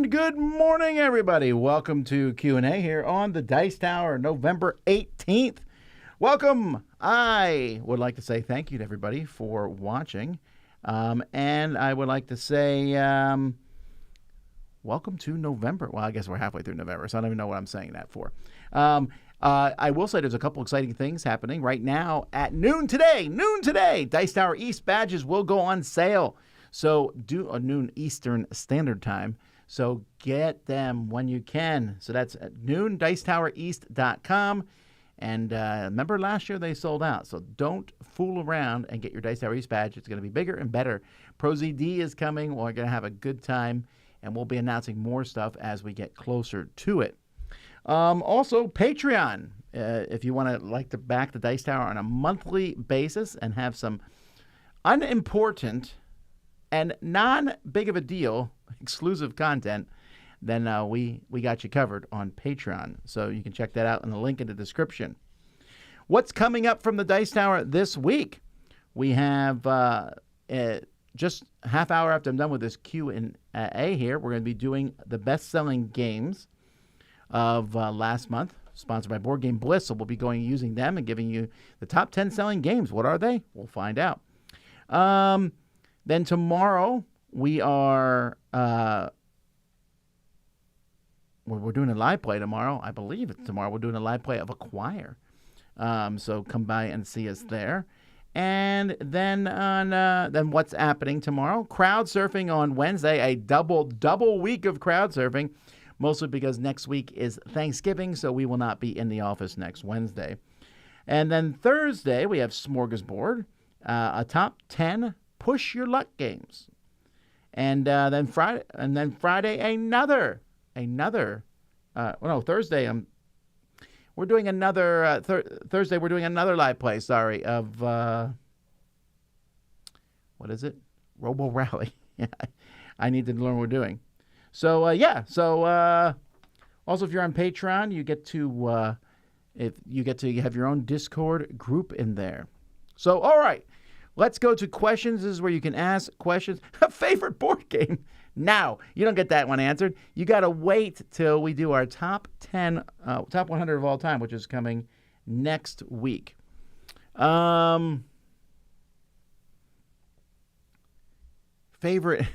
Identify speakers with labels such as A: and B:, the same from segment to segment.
A: And good morning, everybody. Welcome to Q&A here on the Dice Tower, November 18th. Welcome. I would like to say thank you to everybody for watching. And I would like to say welcome to November. Well, I guess we're halfway through November, so I don't even know what I'm saying that for. I will say there's a couple exciting things happening right now at noon today. Dice Tower East badges will go on sale. So do a noon Eastern Standard Time. So get them when you can. So that's at noon, dicetowereast.com. And remember last year they sold out. So don't fool around and get your Dice Tower East badge. It's going to be bigger and better. ProZD is coming. We're going to have a good time. And we'll be announcing more stuff as we get closer to it. Also, Patreon. If you want to back the Dice Tower on a monthly basis and have some unimportant and non-big of a deal exclusive content, then we got you covered on Patreon. So you can check that out in the link in the description. What's coming up from the Dice Tower this week? We have just a half hour after I'm done with this Q&A here, we're going to be doing the best-selling games of last month, sponsored by Board Game Bliss. So we'll be using them and giving you the top 10 selling games. What are they? We'll find out. Then tomorrow we are we're doing a live play tomorrow. I believe it's tomorrow. We're doing a live play of Acquire. So come by and see us there. And then then what's happening tomorrow? Crowd surfing on Wednesday. A double week of crowd surfing. Mostly because next week is Thanksgiving, so we will not be in the office next Wednesday. And then Thursday, we have Smorgasbord, a top 10 push your luck games. And then Friday, Thursday, we're doing another, Thursday, we're doing another live play, of, what is it? Robo Rally. I need to learn what we're doing. So, also if you're on Patreon, you get to have your own Discord group in there. So, all right, let's go to questions. This is where you can ask questions. A favorite board game? Now, you don't get that one answered. You got to wait till we do our top 100 of all time, which is coming next week. Favorite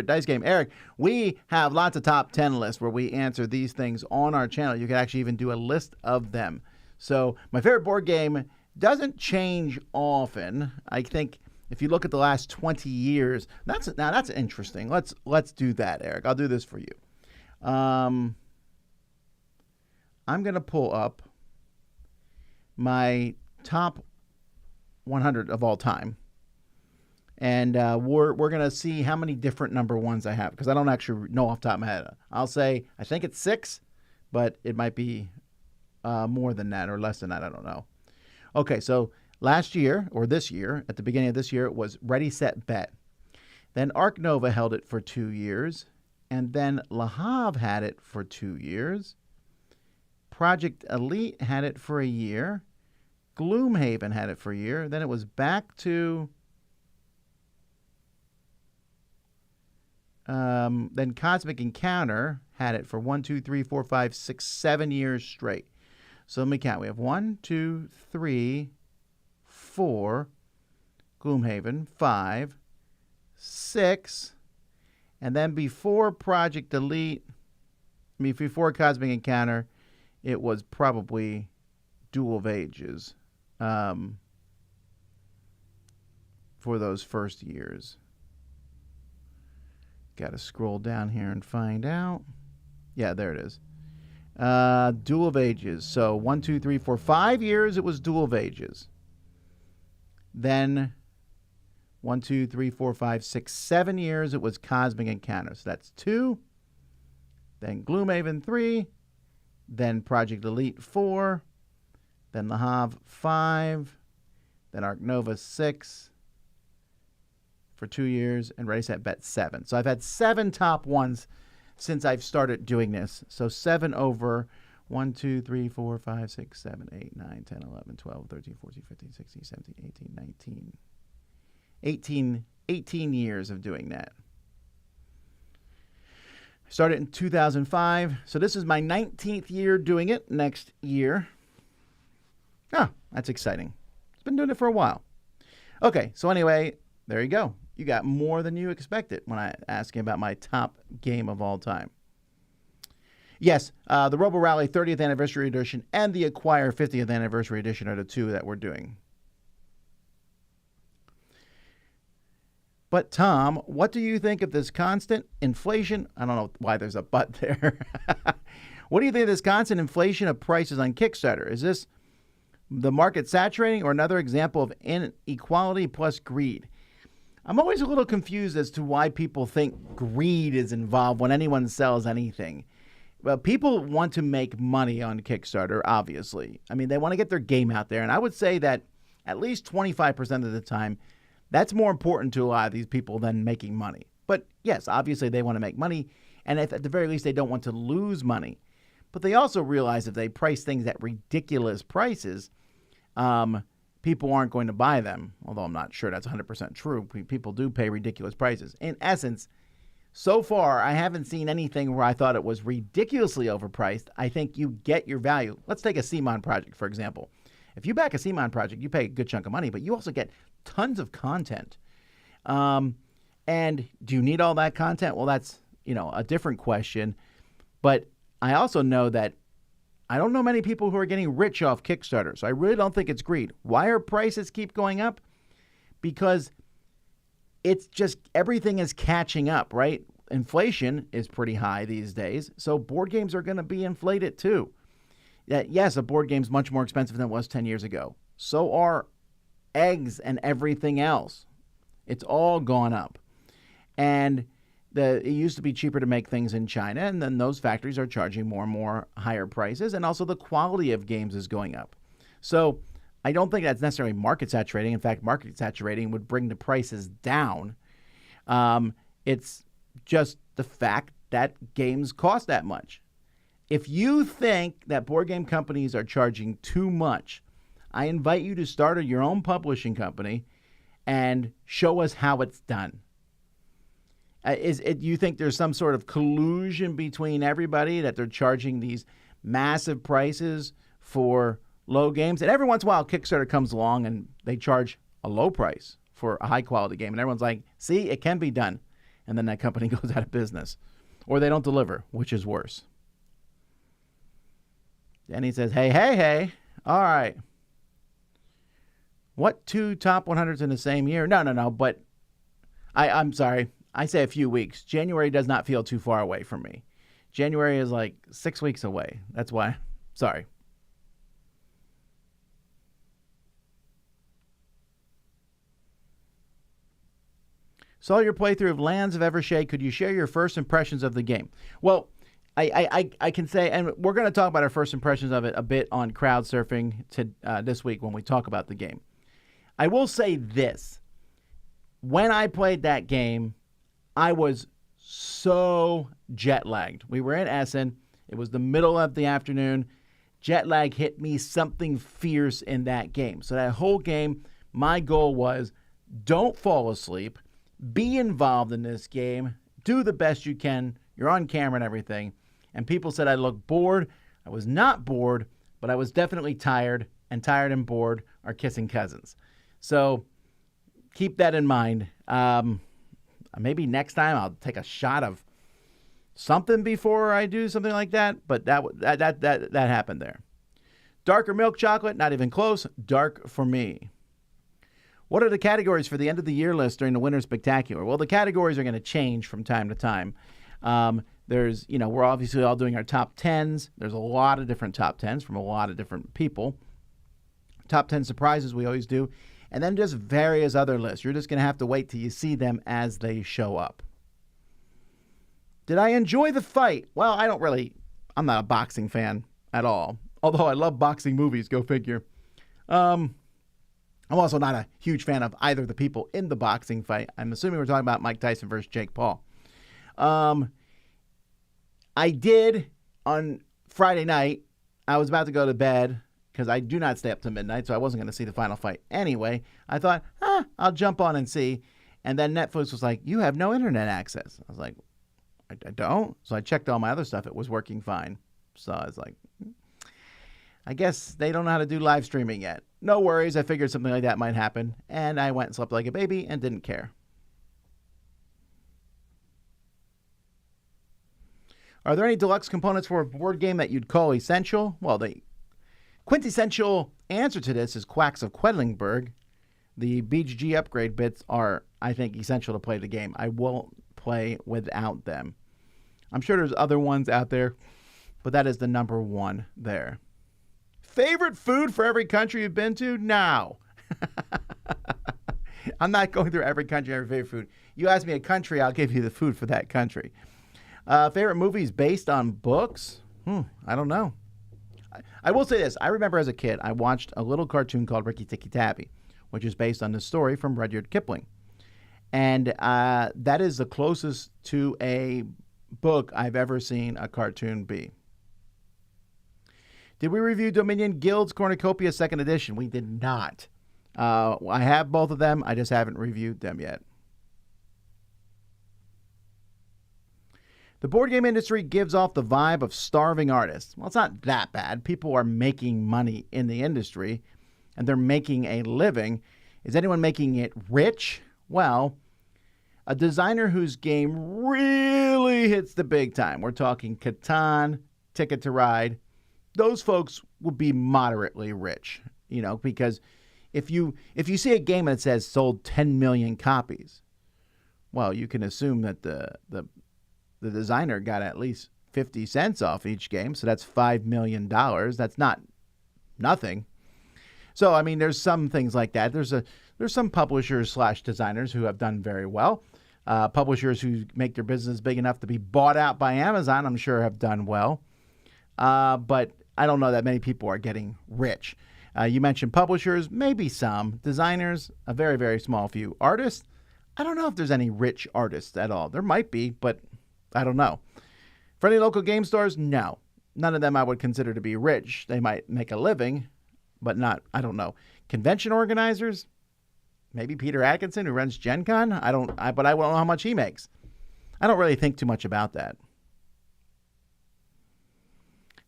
A: dice game. Eric, we have lots of top 10 lists where we answer these things on our channel. You can actually even do a list of them. So my favorite board game doesn't change often. I think if you look at the last 20 years, that's interesting. Let's do that, Eric. I'll do this for you. I'm going to pull up my top 100 of all time. And we're going to see how many different number ones I have, because I don't actually know off the top of my head. I'll say I think it's 6, but it might be more than that or less than that. I don't know. Okay, so last year, or this year, at the beginning of this year, it was Ready, Set, Bet. Then Arc Nova held it for 2 years. And then Le Havre had it for 2 years. Project Elite had it for a year. Gloomhaven had it for a year. Then it was back to... then Cosmic Encounter had it for 1, 2, 3, 4, 5, 6, 7 years straight. So let me count. We have 1, 2, 3, 4, Gloomhaven, 5, 6, and then before Project Elite, before Cosmic Encounter, it was probably Duel of Ages for those first years. Got to scroll down here and find out. Yeah, there it is. Duel of Ages. So 1, 2, 3, 4, 5 years it was Duel of Ages. Then 1, 2, 3, 4, 5, 6, 7 years it was Cosmic Encounter. So that's 2. Then Gloomhaven 3. Then Project Elite 4. Then Le Havre 5. Then Arc Nova 6. For 2 years, and Ready, Set, Bet 7. So I've had 7 top ones since I've started doing this. So 7 over 1, 2, 3, 4, 5, 6, 7, 8, 9, 10, 11, 12, 13, 14, 15, 16, 17, 18, 19. 18 years of doing that. Started in 2005. So this is my 19th year doing it next year. Oh, that's exciting. It's been doing it for a while. Okay, so anyway, there you go. You got more than you expected when I asked you about my top game of all time. Yes, the Robo Rally 30th Anniversary Edition and the Acquire 50th Anniversary Edition are the two that we're doing. But, Tom, what do you think of this constant inflation? I don't know why there's a but there. What do you think of this constant inflation of prices on Kickstarter? Is this the market saturating or another example of inequality plus greed? I'm always a little confused as to why people think greed is involved when anyone sells anything. Well, people want to make money on Kickstarter, obviously. I mean, they want to get their game out there. And I would say that at least 25% of the time, that's more important to a lot of these people than making money. But yes, obviously they want to make money. And if, at the very least, they don't want to lose money. But they also realize if they price things at ridiculous prices, people aren't going to buy them. Although I'm not sure that's 100% true. People do pay ridiculous prices. In essence, so far, I haven't seen anything where I thought it was ridiculously overpriced. I think you get your value. Let's take a CMON project, for example. If you back a CMON project, you pay a good chunk of money, but you also get tons of content. And do you need all that content? Well, that's, a different question. But I also know that I don't know many people who are getting rich off Kickstarter, so I really don't think it's greed. Why are prices keep going up? Because it's just everything is catching up, right? Inflation is pretty high these days, so board games are going to be inflated too. Yes, a board game's much more expensive than it was 10 years ago. So are eggs and everything else. It's all gone up. And it used to be cheaper to make things in China, and then those factories are charging more and more higher prices, and also the quality of games is going up. So I don't think that's necessarily market saturating. In fact, market saturating would bring the prices down. It's just the fact that games cost that much. If you think that board game companies are charging too much, I invite you to start your own publishing company and show us how it's done. You think there's some sort of collusion between everybody, that they're charging these massive prices for low games? And every once in a while, Kickstarter comes along and they charge a low price for a high-quality game. And everyone's like, see, it can be done. And then that company goes out of business. Or they don't deliver, which is worse. And he says, hey, all right. What two top 100s in the same year? No, but I'm sorry. I say a few weeks. January does not feel too far away from me. January is like 6 weeks away. That's why. Sorry. Saw your playthrough of Lands of Evershade. Could you share your first impressions of the game? Well, I can say, and we're going to talk about our first impressions of it a bit on Crowd Surfing this week when we talk about the game. I will say this. When I played that game, I was so jet lagged. We were in Essen. It was the middle of the afternoon. Jet lag hit me something fierce in that game. So that whole game, my goal was don't fall asleep. Be involved in this game. Do the best you can. You're on camera and everything. And people said I looked bored. I was not bored, but I was definitely tired. And tired and bored are kissing cousins. So keep that in mind. Maybe next time I'll take a shot of something before I do something like that. But that happened there. Darker milk chocolate, not even close. Dark for me. What are the categories for the end of the year list during the Winter Spectacular? Well, the categories are going to change from time to time. There's, we're obviously all doing our top 10s. There's a lot of different top 10s from a lot of different people. Top 10 surprises we always do. And then just various other lists. You're just going to have to wait till you see them as they show up. Did I enjoy the fight? Well, I'm not a boxing fan at all. Although I love boxing movies, go figure. I'm also not a huge fan of either of the people in the boxing fight. I'm assuming we're talking about Mike Tyson versus Jake Paul. I did on Friday night. I was about to go to bed because I do not stay up to midnight, so I wasn't going to see the final fight anyway. I thought, I'll jump on and see. And then Netflix was like, you have no internet access. I was like, I don't. So I checked all my other stuff. It was working fine. So I was like, I guess they don't know how to do live streaming yet. No worries. I figured something like that might happen. And I went and slept like a baby and didn't care. Are there any deluxe components for a board game that you'd call essential? Well, the quintessential answer to this is Quacks of Quedlinburg. The BGG upgrade bits are, I think, essential to play the game. I won't play without them. I'm sure there's other ones out there, but that is the number one there. Favorite food for every country you've been to? No. I'm not going through every country, every favorite food. You ask me a country, I'll give you the food for that country. Favorite movies based on books? I don't know. I will say this. I remember as a kid, I watched a little cartoon called Ricky Tikki Tavi, which is based on the story from Rudyard Kipling. And that is the closest to a book I've ever seen a cartoon be. Did we review Dominion Guild's Cornucopia 2nd edition? We did not. I have both of them. I just haven't reviewed them yet. The board game industry gives off the vibe of starving artists. Well, it's not that bad. People are making money in the industry, and they're making a living. Is anyone making it rich? Well, a designer whose game really hits the big time. We're talking Catan, Ticket to Ride. Those folks will be moderately rich, because if you see a game that says sold 10 million copies, well, you can assume that the designer got at least 50 cents off each game, so that's $5 million. That's not nothing. So, I mean, there's some things like that. There's some publishers / designers who have done very well. Publishers who make their business big enough to be bought out by Amazon, I'm sure, have done well. But I don't know that many people are getting rich. You mentioned publishers, maybe some. Designers, a very, very small few. Artists, I don't know if there's any rich artists at all. There might be, but I don't know. For any local game stores, no. None of them I would consider to be rich. They might make a living, but not, I don't know. Convention organizers? Maybe Peter Atkinson, who runs Gen Con? But I don't know how much he makes. I don't really think too much about that.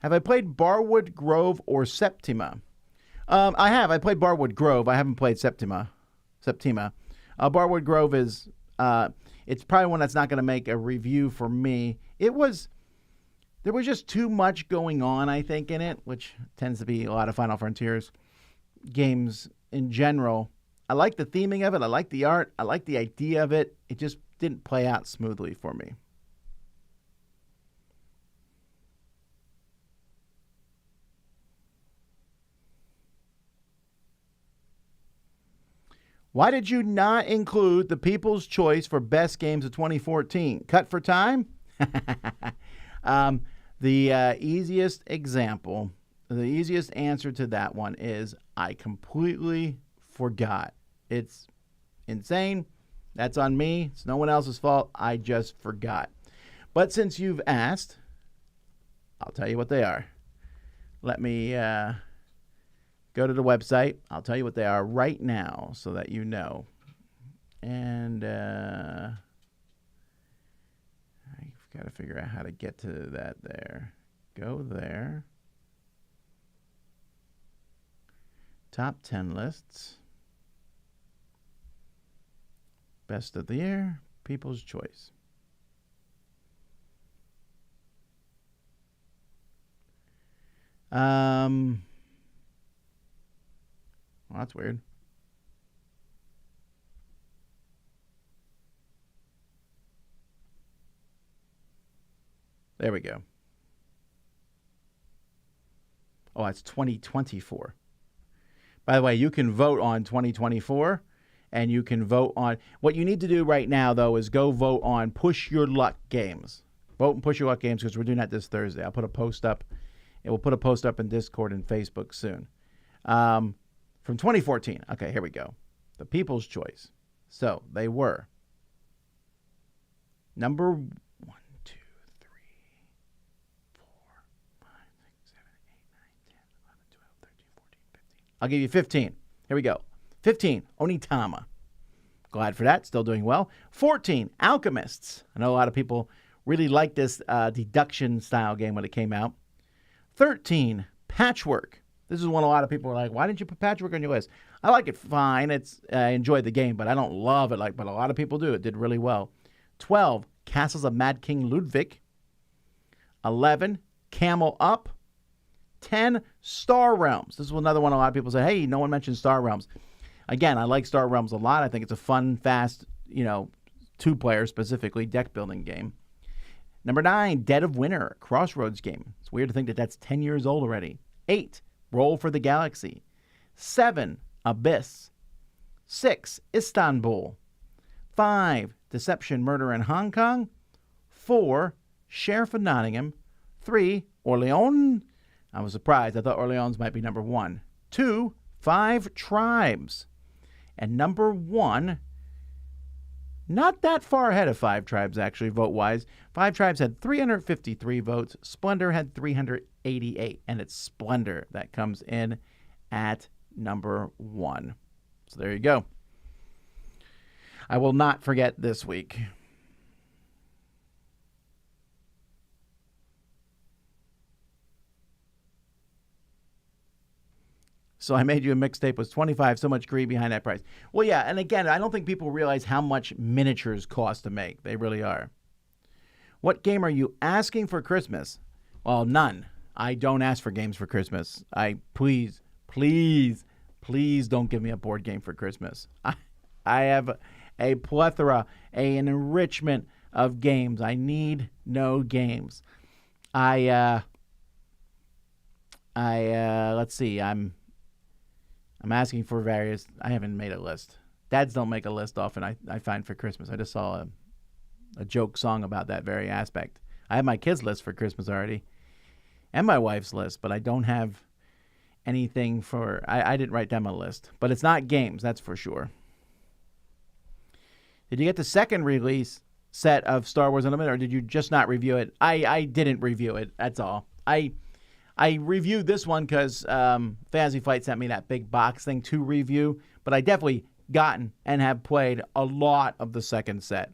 A: Have I played Barwood Grove or Septima? I have. I played Barwood Grove. I haven't played Septima. Barwood Grove is... it's probably one that's not going to make a review for me. There was just too much going on, I think, in it, which tends to be a lot of Final Frontiers games in general. I like the theming of it. I like the art. I like the idea of it. It just didn't play out smoothly for me. Why did you not include the People's Choice for Best Games of 2014? Cut for time? The easiest example, the easiest answer to that one is I completely forgot. It's insane. That's on me. It's no one else's fault. I just forgot. But since you've asked, I'll tell you what they are. Let me go to the website. I'll tell you what they are right now so that you know. And I've got to figure out how to get to that there. Go there. Top 10 lists. Best of the year. People's Choice. Well, that's weird. There we go. Oh, it's 2024. By the way, you can vote on 2024, and you can vote on... What you need to do right now, though, is go vote on Push Your Luck games. Vote and Push Your Luck games, because we're doing that this Thursday. I'll put a post up. It will put a post up in Discord and Facebook soon. From 2014. Okay, here we go. The People's Choice. So, they were number 1, 2, 3, 4, 5, 6, 7, 8, 9, 10, 11, 12, 13, 14, 15. I'll give you 15. Here we go. 15, Onitama. Glad for that. Still doing well. 14, Alchemists. I know a lot of people Really liked this deduction style game when it came out. 13, Patchwork. This is one a lot of people are like, why didn't you put Patchwork on your list? I like it fine. I enjoyed the game, but I don't love it but a lot of people do. It did really well. 12, Castles of Mad King Ludwig. 11, Camel Up. 10, Star Realms. This is another one a lot of people say, hey, no one mentioned Star Realms. Again, I like Star Realms a lot. I think it's a fun, fast, two-player specifically deck building game. Number 9, Dead of Winter, Crossroads game. It's weird to think that that's 10 years old already. 8, Roll for the Galaxy. 7, Abyss. 6, Istanbul. 5, Deception, Murder in Hong Kong. 4, Sheriff of Nottingham. 3, Orleans. I was surprised. I thought Orleans might be number 1. 2, 5 Tribes. And number 1, not that far ahead of 5 Tribes, actually, vote-wise. 5 Tribes had 353 votes. Splendor had 388. And it's Splendor that comes in at number 1. So there you go. I will not forget this week. So I made you a mixtape with 25, so much greed behind that price. Well, yeah, and again, I don't think people realize how much miniatures cost to make. They really are. What game are you asking for Christmas? Well, none. I don't ask for games for Christmas. Please don't give me a board game for Christmas. I have a plethora, an enrichment of games. I need no games. Let's see, I'm asking for various. I haven't made a list. Dads don't make a list often, I find, for Christmas. I just saw a joke song about that very aspect. I have my kids' list for Christmas already and my wife's list, but I don't have anything for. I didn't write them a list. But it's not games, that's for sure. Did you get the second release set of Star Wars Unlimited, or did you just not review it? I didn't review it, that's all. I reviewed this one because Fantasy Flight sent me that big box thing to review, but I definitely gotten and have played a lot of the second set.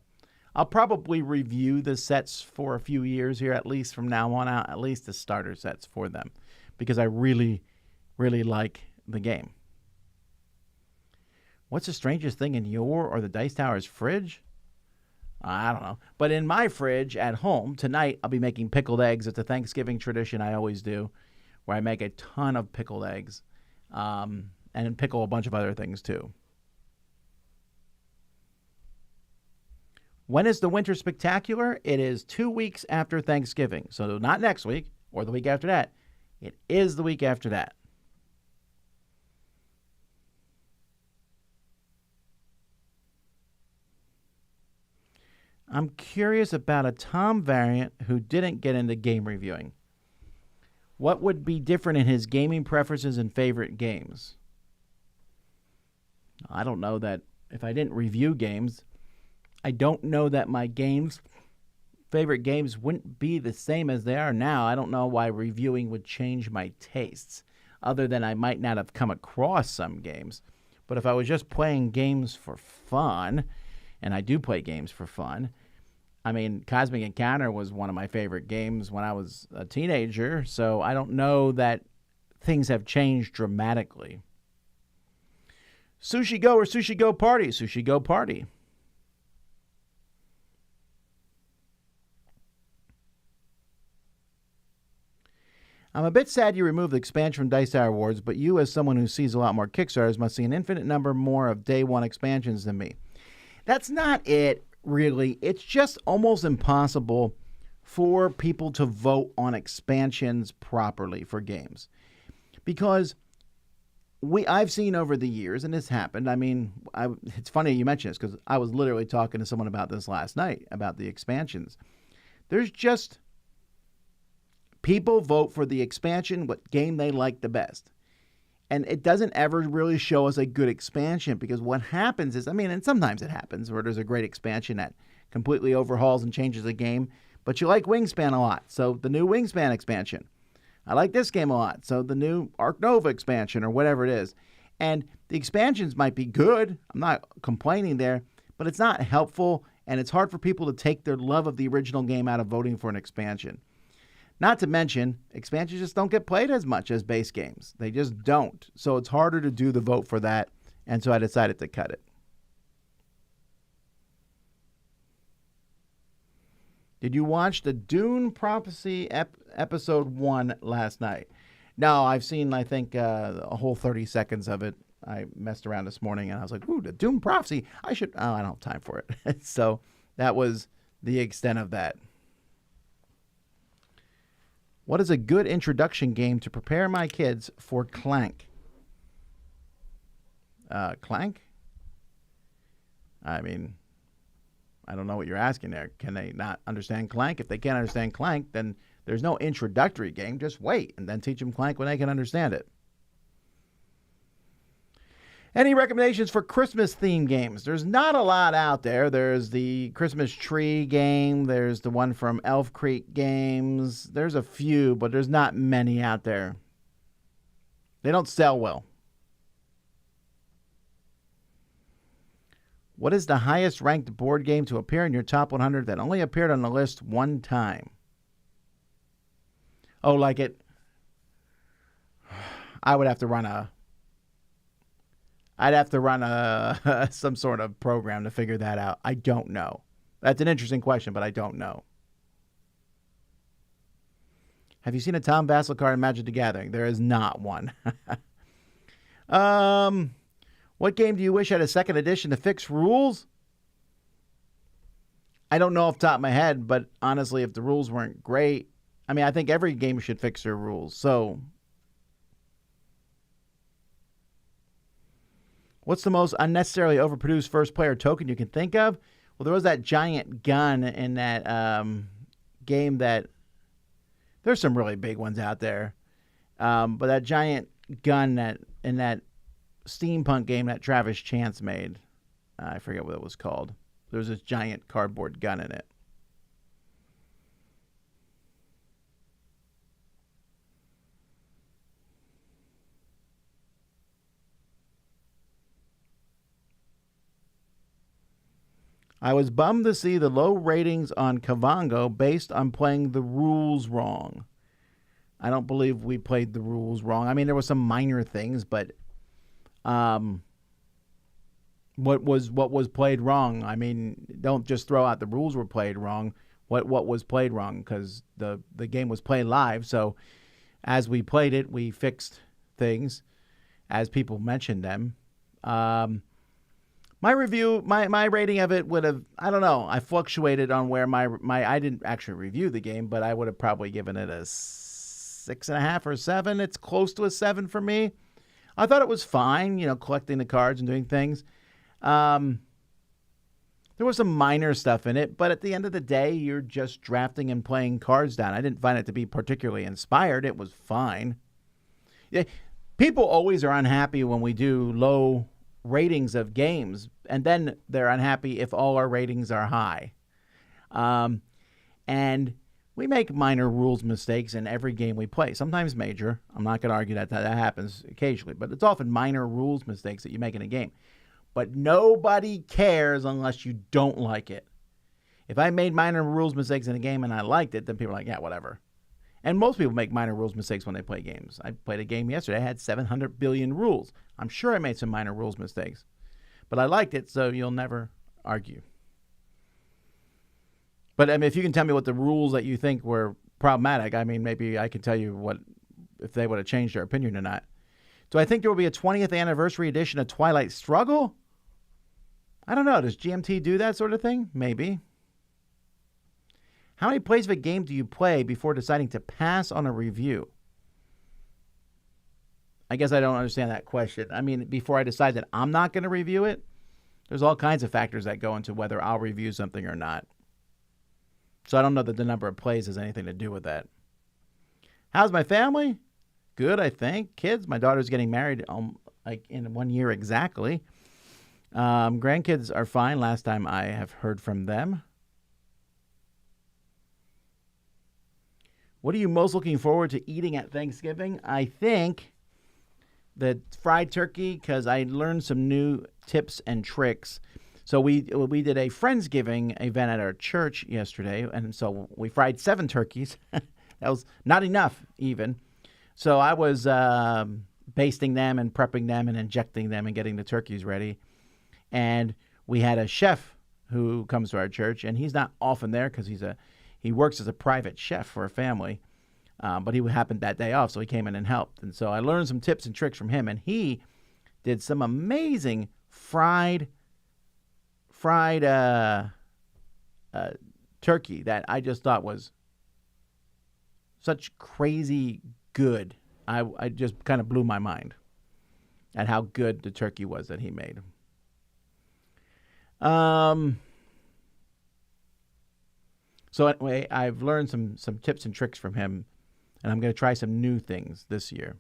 A: I'll probably review the sets for a few years here, at least from now on out, at least the starter sets for them, because I really, really like the game. What's the strangest thing in your or the Dice Tower's fridge? I don't know. But in my fridge at home, tonight, I'll be making pickled eggs. It's a Thanksgiving tradition I always do, where I make a ton of pickled eggs and pickle a bunch of other things, too. When is the Winter Spectacular? It is 2 weeks after Thanksgiving. So not next week or the week after that. It is the week after that. I'm curious about a Tom variant who didn't get into game reviewing. What would be different in his gaming preferences and favorite games? I don't know that if I didn't review games, I don't know that my favorite games wouldn't be the same as they are now. I don't know why reviewing would change my tastes, other than I might not have come across some games. But if I was just playing games for fun, and I do play games for fun. I mean, Cosmic Encounter was one of my favorite games when I was a teenager, so I don't know that things have changed dramatically. Sushi Go or Sushi Go Party? Sushi Go Party. I'm a bit sad you removed the expansion from Dice Tower Awards, but you, as someone who sees a lot more Kickstarters, must see an infinite number more of day one expansions than me. That's not it, really. It's just almost impossible for people to vote on expansions properly for games. Because I've seen over the years, and this happened, I mean, it's funny you mention this, because I was literally talking to someone about this last night, about the expansions. There's just, people vote for the expansion, what game they like the best. And it doesn't ever really show us a good expansion, because what happens is, I mean, and sometimes it happens where there's a great expansion that completely overhauls and changes the game, but you like Wingspan a lot, so the new Wingspan expansion. I like this game a lot, so the new Arc Nova expansion or whatever it is. And the expansions might be good. I'm not complaining there, but it's not helpful, and it's hard for people to take their love of the original game out of voting for an expansion. Not to mention, expansions just don't get played as much as base games. They just don't. So it's harder to do the vote for that, and so I decided to cut it. Did you watch the Dune Prophecy episode 1 last night? No, I've seen, I think, a whole 30 seconds of it. I messed around this morning, and I was like, ooh, the Dune Prophecy. I don't have time for it. So that was the extent of that. What is a good introduction game to prepare my kids for Clank? Clank? I mean, I don't know what you're asking there. Can they not understand Clank? If they can't understand Clank, then there's no introductory game. Just wait and then teach them Clank when they can understand it. Any recommendations for Christmas-themed games? There's not a lot out there. There's the Christmas Tree game. There's the one from Elf Creek Games. There's a few, but there's not many out there. They don't sell well. What is the highest ranked board game to appear in your top 100 that only appeared on the list one time? Oh, like it. I'd have to run some sort of program to figure that out. I don't know. That's an interesting question, but I don't know. Have you seen a Tom Vasel card in Magic the Gathering? There is not one. What game do you wish had a second edition to fix rules? I don't know off the top of my head, but honestly, if the rules weren't great, I mean, I think every game should fix their rules. So, what's the most unnecessarily overproduced first player token you can think of? Well, there was that giant gun in that game that there's some really big ones out there. But that giant gun in that steampunk game that Travis Chance made, I forget what it was called. There was this giant cardboard gun in it. I was bummed to see the low ratings on Kavango based on playing the rules wrong. I don't believe we played the rules wrong. I mean, there were some minor things, but what was played wrong? I mean, don't just throw out the rules were played wrong. What was played wrong? Because the game was played live, so as we played it, we fixed things as people mentioned them. My review, my rating of it would have, I don't know, I fluctuated on where I didn't actually review the game, but I would have probably given it a 6.5 or 7. It's close to a 7 for me. I thought it was fine, collecting the cards and doing things. There was some minor stuff in it, but at the end of the day, you're just drafting and playing cards down. I didn't find it to be particularly inspired. It was fine. Yeah, people always are unhappy when we do low ratings of games, and then they're unhappy if all our ratings are high. And we make minor rules mistakes in every game we play, sometimes major. I'm not going to argue that happens occasionally, but it's often minor rules mistakes that you make in a game. But nobody cares unless you don't like it. If I made minor rules mistakes in a game and I liked it, then people are like, yeah, whatever. And most people make minor rules mistakes when they play games. I played a game yesterday. I had 700 billion rules. I'm sure I made some minor rules mistakes. But I liked it, so you'll never argue. But I mean, if you can tell me what the rules that you think were problematic, I mean, maybe I can tell you if they would have changed their opinion or not. Do I think there will be a 20th anniversary edition of Twilight Struggle? I don't know. Does GMT do that sort of thing? Maybe. How many plays of a game do you play before deciding to pass on a review? I guess I don't understand that question. I mean, before I decide that I'm not going to review it, there's all kinds of factors that go into whether I'll review something or not. So I don't know that the number of plays has anything to do with that. How's my family? Good, I think. Kids, my daughter's getting married like in 1 year exactly. Grandkids are fine. Last time I have heard from them. What are you most looking forward to eating at Thanksgiving? I think the fried turkey, because I learned some new tips and tricks. So we did a Friendsgiving event at our church yesterday, and so we fried 7 turkeys. That was not enough even. So I was basting them and prepping them and injecting them and getting the turkeys ready. And we had a chef who comes to our church, and he's not often there because he works as a private chef for a family. But he happened that day off, so he came in and helped. And so I learned some tips and tricks from him, and he did some amazing fried turkey that I just thought was such crazy good. I just kind of blew my mind at how good the turkey was that he made. So anyway, I've learned some tips and tricks from him, and I'm going to try some new things this year.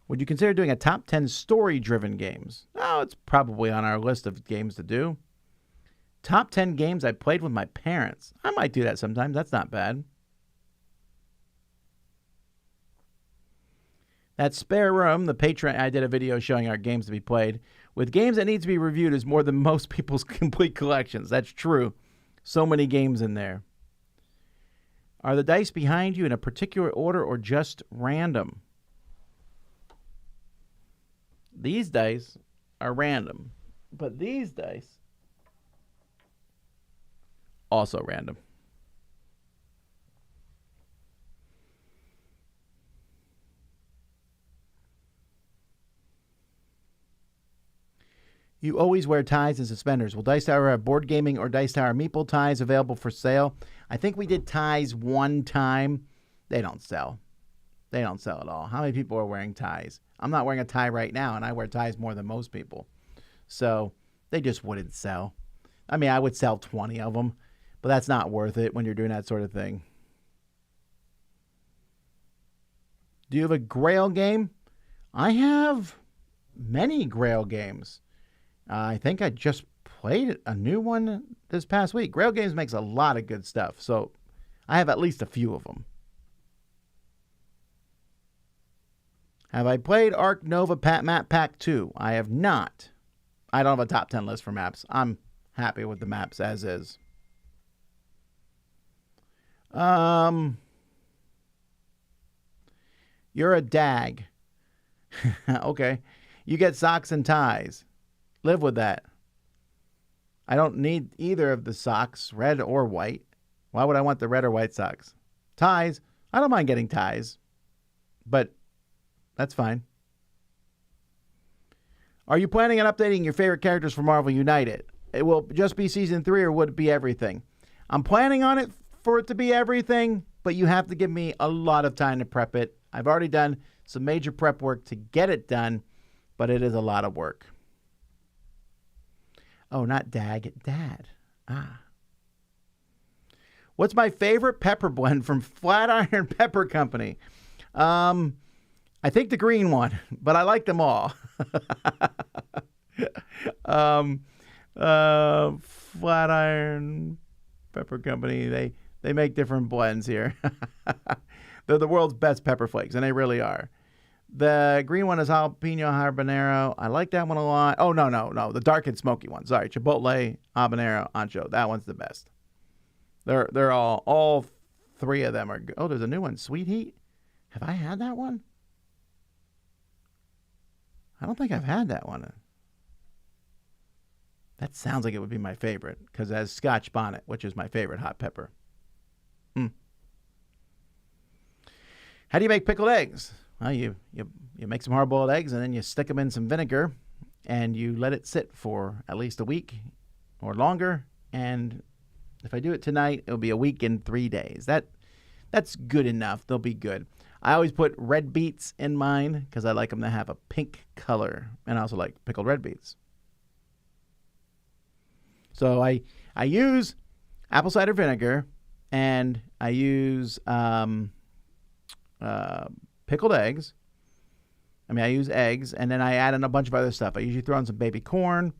A: Would you consider doing a top 10 story-driven games? Oh, it's probably on our list of games to do. Top 10 games I played with my parents. I might do that sometimes. That's not bad. That spare room, the Patreon, I did a video showing our games to be played. With games that need to be reviewed is more than most people's complete collections. That's true. So many games in there. Are the dice behind you in a particular order or just random? These dice are random, but these dice also random. You always wear ties and suspenders. Will Dice Tower have board gaming or Dice Tower meeple ties available for sale? I think we did ties one time. They don't sell. They don't sell at all. How many people are wearing ties? I'm not wearing a tie right now, and I wear ties more than most people. So they just wouldn't sell. I mean, I would sell 20 of them, but that's not worth it when you're doing that sort of thing. Do you have a Grail game? I have many Grail games. I think I just played a new one this past week. Grail Games makes a lot of good stuff, so I have at least a few of them. Have I played Ark Nova Map Pack 2? I have not. I don't have a top 10 list for maps. I'm happy with the maps as is. You're a dag. Okay. You get socks and ties. Live with that. I don't need either of the socks, red or white. Why would I want the red or white socks? Ties. I don't mind getting ties, but that's fine. Are you planning on updating your favorite characters for Marvel United? It will just be season 3, or would it be everything? I'm planning on it for it to be everything, but you have to give me a lot of time to prep it. I've already done some major prep work to get it done, but it is a lot of work. Oh, not Dag, Dad. Ah. What's my favorite pepper blend from Flatiron Pepper Company? I think the green one, but I like them all. Flatiron Pepper Company, they make different blends here. They're the world's best pepper flakes, and they really are. The green one is jalapeno habanero. I like that one a lot. Oh, no. The dark and smoky one. Sorry. Chipotle, habanero, ancho. That one's the best. They're all 3 of them are good. Oh, there's a new one. Sweet Heat. Have I had that one? I don't think I've had that one. That sounds like it would be my favorite because it has Scotch bonnet, which is my favorite hot pepper. How do you make pickled eggs? Well, you make some hard-boiled eggs, and then you stick them in some vinegar, and you let it sit for at least a week or longer. And if I do it tonight, it'll be a week and 3 days. That's good enough. They'll be good. I always put red beets in mine because I like them to have a pink color, and I also like pickled red beets. So I use apple cider vinegar, and I use pickled eggs. I use eggs, and then I add in a bunch of other stuff. I usually throw in some baby corn,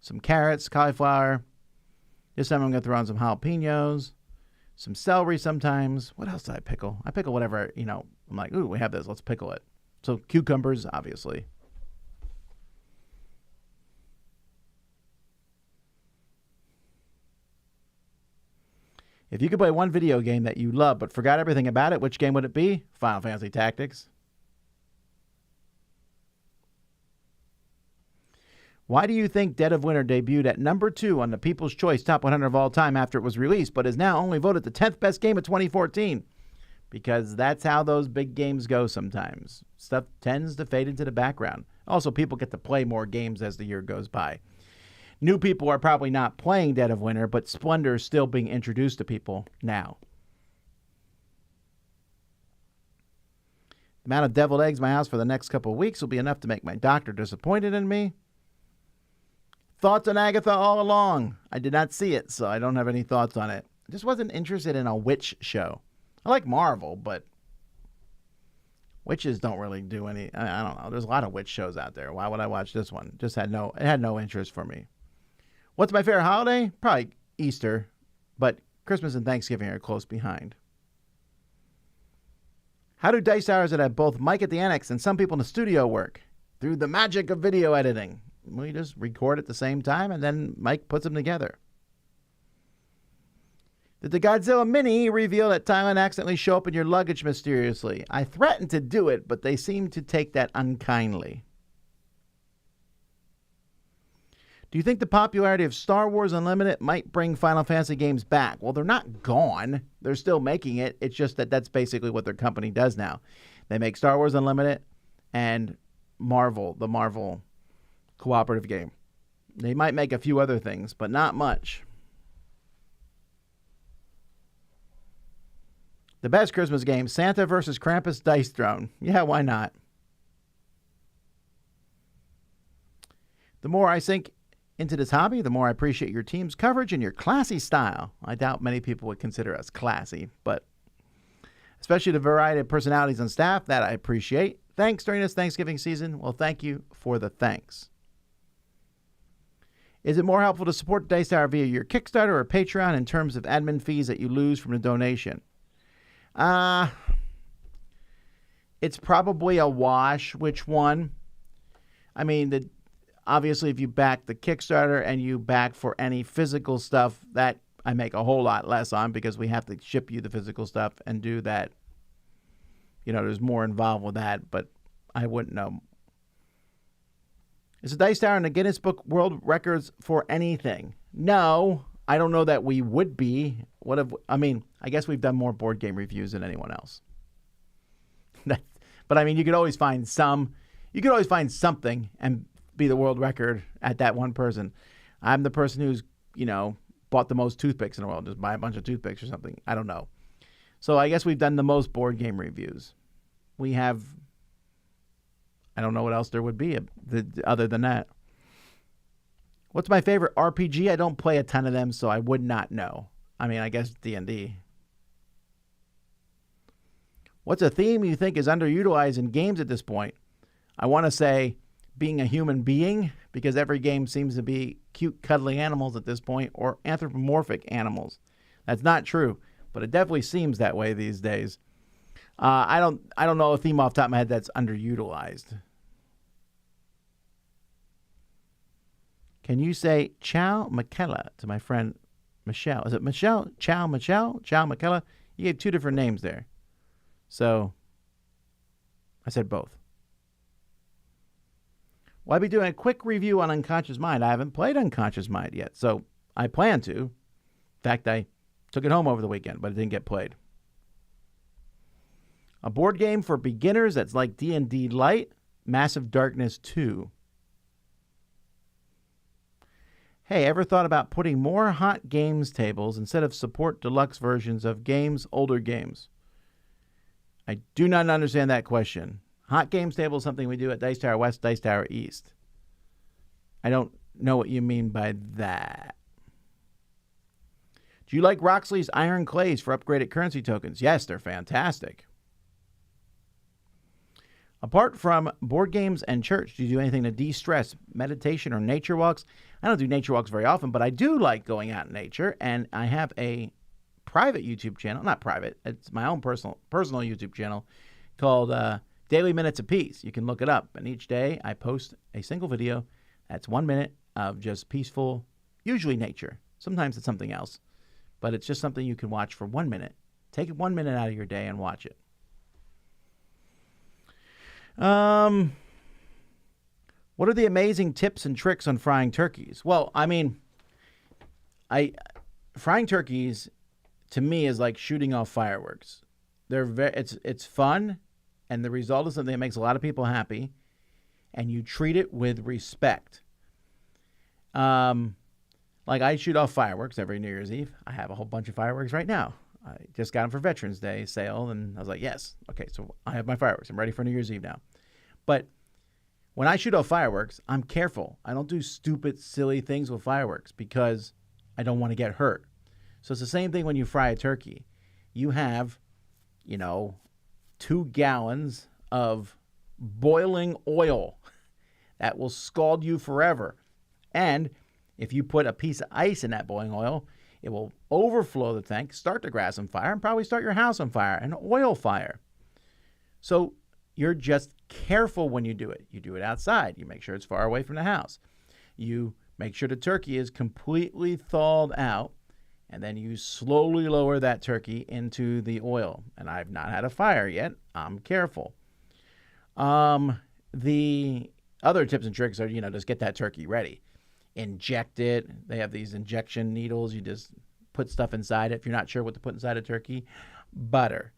A: some carrots, cauliflower. This time I'm going to throw in some jalapenos, some celery sometimes. What else do I pickle? I pickle whatever, I'm like, ooh, we have this. Let's pickle it. So cucumbers, obviously. If you could play one video game that you love but forgot everything about it, which game would it be? Final Fantasy Tactics. Why do you think Dead of Winter debuted at number 2 on the People's Choice Top 100 of all time after it was released, but is now only voted the 10th best game of 2014? Because that's how those big games go sometimes. Stuff tends to fade into the background. Also, people get to play more games as the year goes by. New people are probably not playing Dead of Winter, but Splendor is still being introduced to people now. The amount of deviled eggs in my house for the next couple of weeks will be enough to make my doctor disappointed in me. Thoughts on Agatha all along. I did not see it, so I don't have any thoughts on it. I just wasn't interested in a witch show. I like Marvel, but witches don't really do any. I don't know. There's a lot of witch shows out there. Why would I watch this one? It had no interest for me. What's my favorite holiday? Probably Easter, but Christmas and Thanksgiving are close behind. How do dice towers that have both Mike at the annex and some people in the studio work? Through the magic of video editing. We just record at the same time, and then Mike puts them together. Did the Godzilla Mini reveal that Thailand accidentally show up in your luggage mysteriously? I threatened to do it, but they seem to take that unkindly. Do you think the popularity of Star Wars Unlimited might bring Final Fantasy games back? Well, they're not gone. They're still making it. It's just that that's basically what their company does now. They make Star Wars Unlimited and Marvel, the Marvel cooperative game. They might make a few other things, but not much. The best Christmas game, Santa versus Krampus Dice Throne. Yeah, why not? The more I sink into this hobby, the more I appreciate your team's coverage and your classy style. I doubt many people would consider us classy, but especially the variety of personalities on staff, that I appreciate. Thanks during this Thanksgiving season. Well, thank you for the thanks. Is it more helpful to support Dice Tower via your Kickstarter or Patreon in terms of admin fees that you lose from the donation? It's probably a wash. Which one? I mean, obviously, if you back the Kickstarter and you back for any physical stuff, that I make a whole lot less on because we have to ship you the physical stuff and do that. You know, there's more involved with that, but I wouldn't know. Is the Dice Tower in the Guinness Book World Records for anything? No, I don't know that we would be. I guess we've done more board game reviews than anyone else. But I mean, you could always find something and be the world record at that one person. I'm the person who's, bought the most toothpicks in the world. Just buy a bunch of toothpicks or something. I don't know. So I guess we've done the most board game reviews. We have, I don't know what else there would be other than that. What's my favorite RPG? I don't play a ton of them, so I would not know. I mean, I guess D&D. What's a theme you think is underutilized in games at this point? I want to say being a human being, because every game seems to be cute, cuddly animals at this point, or anthropomorphic animals. That's not true, but it definitely seems that way these days. I don't know a theme off the top of my head that's underutilized. Can you say Ciao Michaela to my friend Michelle? Is it Michelle? Ciao Michelle? Ciao Michaela? You gave two different names there. So I said both. Well, I'll be doing a quick review on Unconscious Mind. I haven't played Unconscious Mind yet, so I plan to. In fact, I took it home over the weekend, but it didn't get played. A board game for beginners that's like D&D Light, Massive Darkness 2. Hey, ever thought about putting more hot games tables instead of support deluxe versions of games, older games? I do not understand that question. Hot games table is something we do at Dice Tower West, Dice Tower East. I don't know what you mean by that. Do you like Roxley's Iron Clays for upgraded currency tokens? Yes, they're fantastic. Apart from board games and church, do you do anything to de-stress, meditation, or nature walks? I don't do nature walks very often, but I do like going out in nature, and I have a private YouTube channel. Not private. It's my own personal YouTube channel called Daily Minutes of Peace. You can look it up, and each day I post a single video that's 1 minute of just peaceful, usually nature. Sometimes it's something else, but it's just something you can watch for 1 minute. Take 1 minute out of your day and watch it. What are the amazing tips and tricks on frying turkeys? Well, I mean, frying turkeys to me is like shooting off fireworks. It's fun, and the result is something that makes a lot of people happy, and you treat it with respect. Like I shoot off fireworks every New Year's Eve. I have a whole bunch of fireworks right now. I just got them for Veterans Day sale, and I was like, yes, okay, so I have my fireworks. I'm ready for New Year's Eve now. But when I shoot off fireworks, I'm careful. I don't do stupid, silly things with fireworks because I don't want to get hurt. So it's the same thing when you fry a turkey. You have, 2 gallons of boiling oil that will scald you forever. And if you put a piece of ice in that boiling oil, it will overflow the tank, start the grass on fire, and probably start your house on fire, an oil fire. So you're just careful when you do it. You do it outside. You make sure it's far away from the house. You make sure the turkey is completely thawed out, and then you slowly lower that turkey into the oil. And I've not had a fire yet. I'm careful. The other tips and tricks are, just get that turkey ready. Inject it. They have these injection needles. You just put stuff inside it. If you're not sure what to put inside a turkey, butter,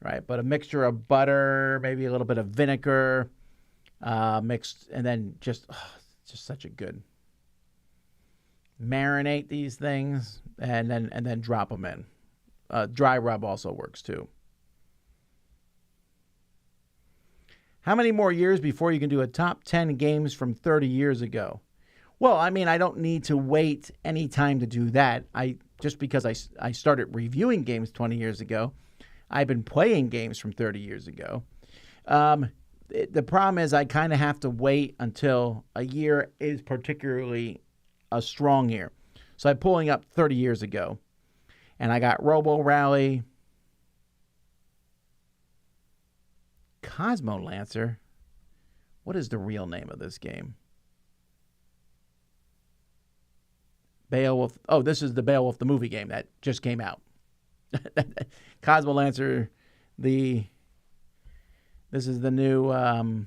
A: right? But a mixture of butter, maybe a little bit of vinegar, mixed, and then just such a good. Marinate these things and then drop them in. Dry rub also works too. How many more years before you can do a top 10 games from 30 years ago? Well, I mean, I don't need to wait any time to do that. Just because I started reviewing games 20 years ago, I've been playing games from 30 years ago. The problem is I kind of have to wait until a year is particularly a strong year. So I'm pulling up 30 years ago, and I got Robo Rally, Cosmo Lancer. What is the real name of this game? Beowulf. Oh, this is the Beowulf the movie game that just came out. Cosmo Lancer. This is the new Reiner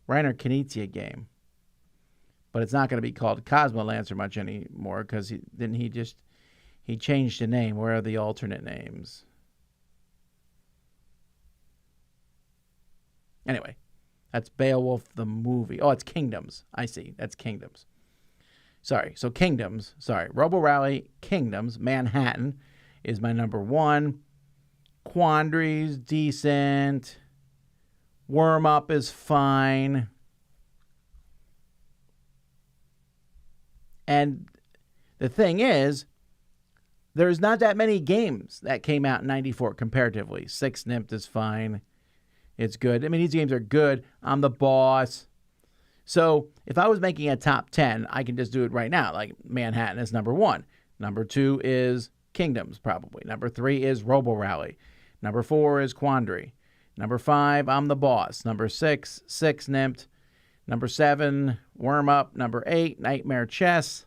A: Knizia game. But it's not going to be called Cosmo Lancer much anymore because he changed the name. Where are the alternate names? Anyway, that's Beowulf the movie. Oh, it's Kingdoms. I see. That's Kingdoms. Sorry. So Kingdoms. Sorry. Robo Rally, Kingdoms, Manhattan is my number 1. Quandary's decent. Worm Up is fine. And the thing is, there's not that many games that came out in 94 comparatively. Six Nimmt is fine. It's good. I mean, these games are good. I'm the boss. So if I was making a top 10, I can just do it right now. Like Manhattan is number 1. Number 2 is Kingdoms, probably. Number 3 is Robo Rally. Number 4 is Quandary. Number 5, I'm the boss. Number 6, Six Nimmt. Number 7, Worm Up. Number 8, Nightmare Chess.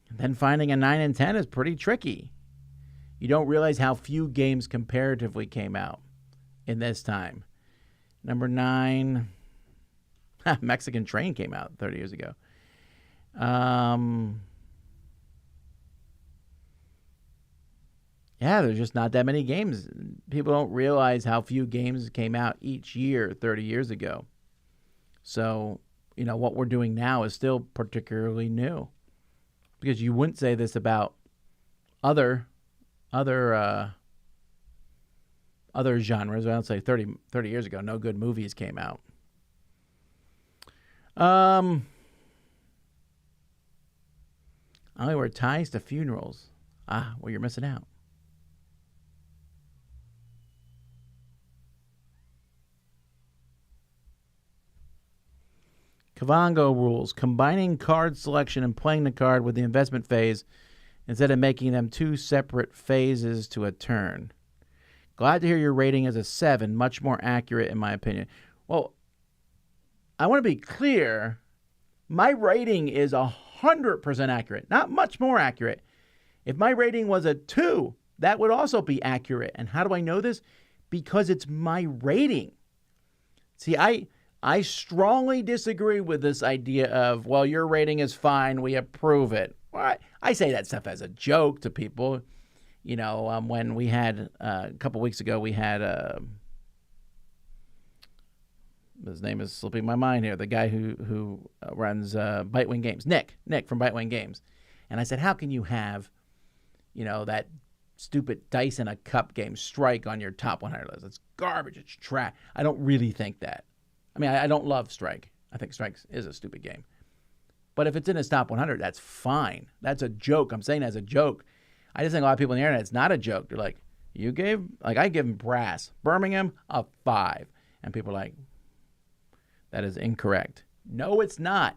A: And then finding a 9 and 10 is pretty tricky. You don't realize how few games comparatively came out in this time. Number 9, Mexican Train came out 30 years ago. Yeah, there's just not that many games. People don't realize how few games came out each year 30 years ago. So, what we're doing now is still particularly new. Because you wouldn't say this about other genres. I don't say 30 years ago, no good movies came out. I only wear ties to funerals. Well, you're missing out. Kavango rules, combining card selection and playing the card with the investment phase instead of making them 2 separate phases to a turn. Glad to hear your rating is a 7, much more accurate in my opinion. Well, I want to be clear. My rating is 100% accurate, not much more accurate. If my rating was a 2, that would also be accurate. And how do I know this? Because it's my rating. See, I strongly disagree with this idea of, well, your rating is fine, we approve it. Well, I say that stuff as a joke to people. You know, when we had, a couple weeks ago, we had, his name is slipping my mind here, the guy who runs Bitewing Games, Nick from Bitewing Games. And I said, how can you have, you know, that stupid dice in a cup game Strike on your top 100 list? It's garbage. It's trash. I don't really think that. I mean, I don't love Strike. I think Strike is a stupid game. But if it's in his top 100, that's fine. That's a joke. I'm saying that as a joke. I just think a lot of people on the internet, it's not a joke. They're like, I give him Brass, Birmingham, a 5. And people are like, that is incorrect. No, it's not.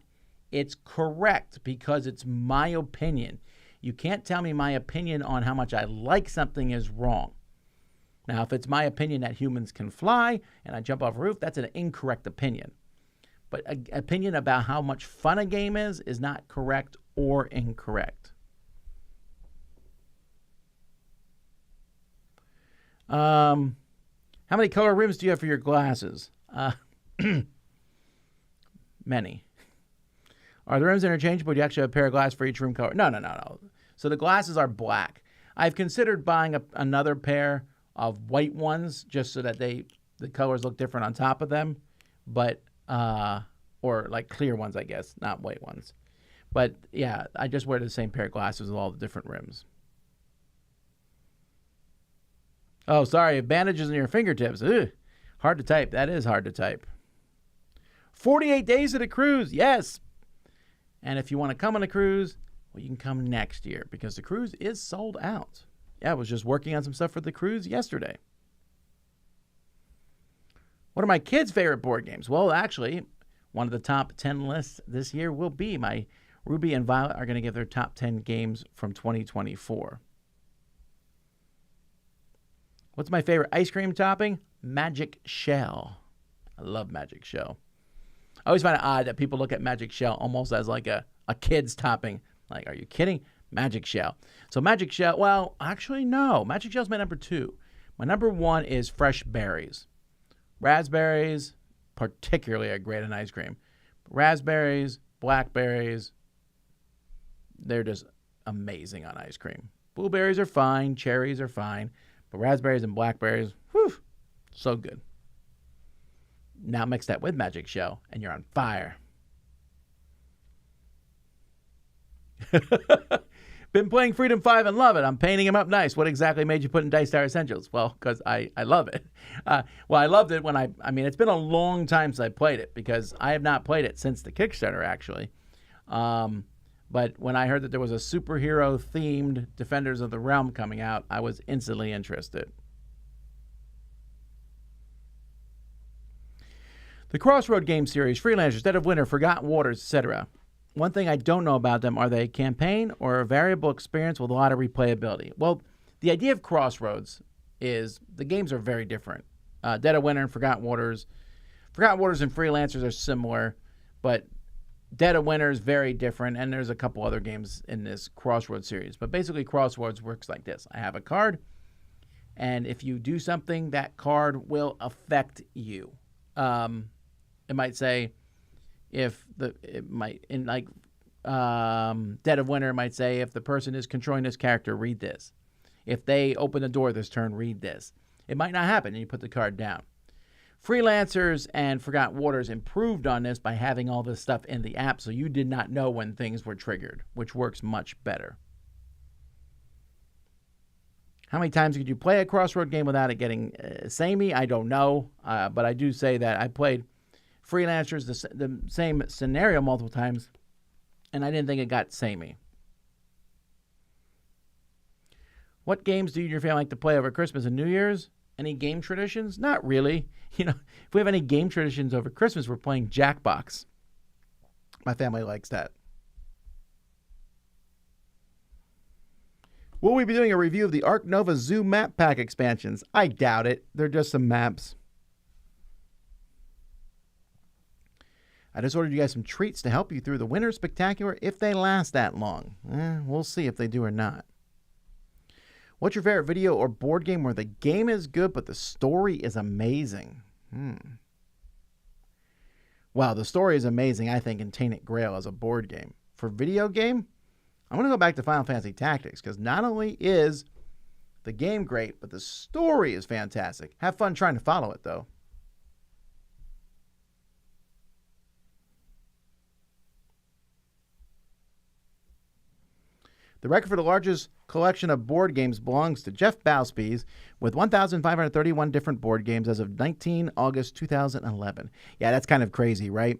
A: It's correct because it's my opinion. You can't tell me my opinion on how much I like something is wrong. Now, if it's my opinion that humans can fly and I jump off a roof, that's an incorrect opinion. But an opinion about how much fun a game is not correct or incorrect. How many color rims do you have for your glasses? Many. Are the rims interchangeable? Do you actually have a pair of glasses for each rim color? No. So the glasses are black. I've considered buying another pair of white ones just so that the colors look different on top of them, but or like clear ones, I guess, not white ones. But yeah, I just wear the same pair of glasses with all the different rims. Oh, sorry, bandages on your fingertips. Ugh, hard to type. That is hard to type. 48 days of the cruise, yes. And if you want to come on a cruise, well, you can come next year because the cruise is sold out. Yeah, I was just working on some stuff for the cruise yesterday. What are my kids' favorite board games? Well, actually, one of the top 10 lists this year will be my Ruby and Violet are going to give their top 10 games from 2024. What's my favorite ice cream topping? Magic Shell. I love Magic Shell. I always find it odd that people look at Magic Shell almost as like a kid's topping. Like, are you kidding? Magic Shell. So Magic Shell, well, actually, no. Magic Shell's my number 2. My number 1 is fresh berries. Raspberries, particularly are great in ice cream. Raspberries, blackberries, they're just amazing on ice cream. Blueberries are fine. Cherries are fine. But raspberries and blackberries, whew, so good. Now mix that with Magic Shell, and you're on fire. Been playing Freedom 5 and love it. I'm painting him up nice. What exactly made you put in Dice Tower Essentials? Well, because I love it. Well, I loved it when I mean, it's been a long time since I played it because I have not played it since the Kickstarter, actually. But when I heard that there was a superhero-themed Defenders of the Realm coming out, I was instantly interested. The Crossroad game series, Freelancers, Dead of Winter, Forgotten Waters, etc. One thing I don't know about them, are they a campaign or a variable experience with a lot of replayability? Well, the idea of Crossroads is the games are very different. Dead of Winter and Forgotten Waters and Freelancers are similar, but Dead of Winter is very different, and there's a couple other games in this Crossroads series. But basically, Crossroads works like this. I have a card, and if you do something, that card will affect you. It might say, Dead of Winter, it might say, if the person is controlling this character, read this. If they open the door this turn, read this. It might not happen, and you put the card down. Freelancers and Forgotten Waters improved on this by having all this stuff in the app, so you did not know when things were triggered, which works much better. How many times could you play a Crossroad game without it getting samey? I don't know, but I do say that I played Freelancers, the same scenario multiple times, and I didn't think it got samey. What games do you and your family like to play over Christmas and New Year's? Any game traditions? Not really. You know, if we have any game traditions over Christmas, we're playing Jackbox. My family likes that. Will we be doing a review of the Ark Nova Zoo map pack expansions? I doubt it. They're just some maps. I just ordered you guys some treats to help you through the Winter Spectacular if they last that long. We'll see if they do or not. What's your favorite video or board game where the game is good but the story is amazing? Wow, the story is amazing, I think, in Tainted Grail as a board game. For video game, I'm going to go back to Final Fantasy Tactics because not only is the game great, but the story is fantastic. Have fun trying to follow it, though. The record for the largest collection of board games belongs to Jeff Bowspies with 1,531 different board games as of 19 August 2011. Yeah, that's kind of crazy, right?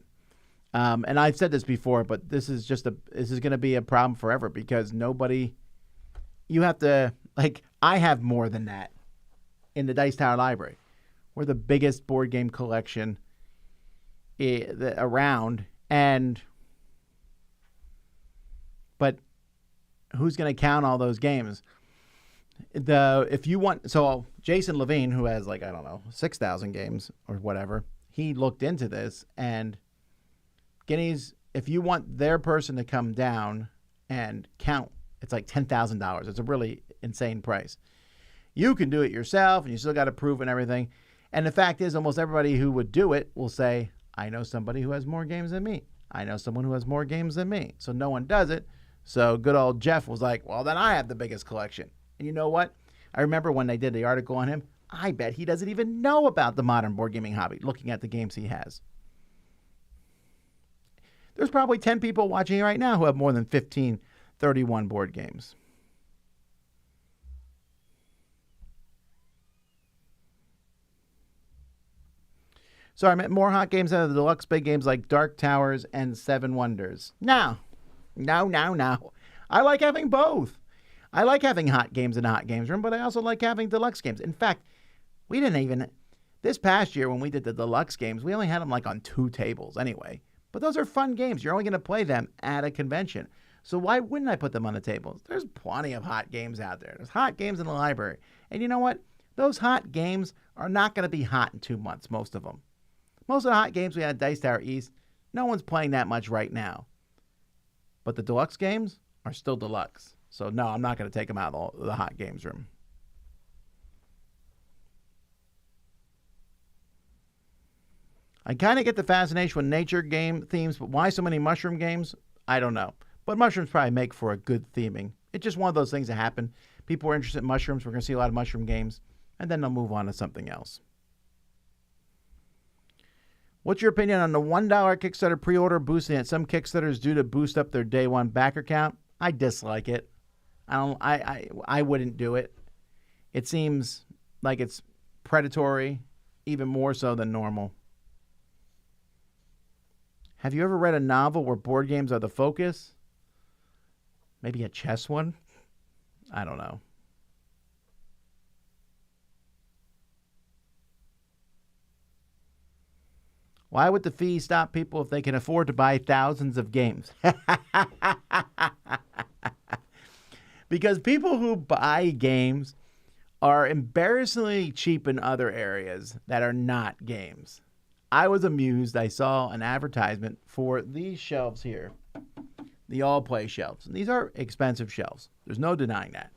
A: And I've said this before, but this is going to be a problem forever because you have to, I have more than that in the Dice Tower Library. We're the biggest board game collection around, but who's going to count all those games? Jason Levine, who has 6,000 games or whatever, he looked into this, and Guineas, if you want their person to come down and count, it's like $10,000. It's a really insane price. You can do it yourself, and you still got to prove and everything. And the fact is, almost everybody who would do it will say, I know somebody who has more games than me. I know someone who has more games than me. So no one does it. So good old Jeff was like, well, then I have the biggest collection. And you know what? I remember when they did the article on him, I bet he doesn't even know about the modern board gaming hobby, looking at the games he has. There's probably 10 people watching right now who have more than 31 board games. So I meant more hot games out of the deluxe big games like Dark Towers and Seven Wonders. No. I like having both. I like having hot games in the hot games room, but I also like having deluxe games. In fact, this past year when we did the deluxe games, we only had them on 2 tables anyway. But those are fun games. You're only going to play them at a convention. So why wouldn't I put them on the tables? There's plenty of hot games out there. There's hot games in the library. And you know what? Those hot games are not going to be hot in 2 months, most of them. Most of the hot games we had at Dice Tower East, no one's playing that much right now. But the deluxe games are still deluxe. So no, I'm not going to take them out of the hot games room. I kind of get the fascination with nature game themes, but why so many mushroom games? I don't know. But mushrooms probably make for a good theming. It's just one of those things that happen. People are interested in mushrooms. We're going to see a lot of mushroom games. And then they'll move on to something else. What's your opinion on the $1 Kickstarter pre-order boosting that some Kickstarters do to boost up their day one backer count? I dislike it. I wouldn't do it. It seems like it's predatory, even more so than normal. Have you ever read a novel where board games are the focus? Maybe a chess one? I don't know. Why would the fee stop people if they can afford to buy thousands of games? Because people who buy games are embarrassingly cheap in other areas that are not games. I was amused. I saw an advertisement for these shelves here, the all-play shelves. And these are expensive shelves. There's no denying that.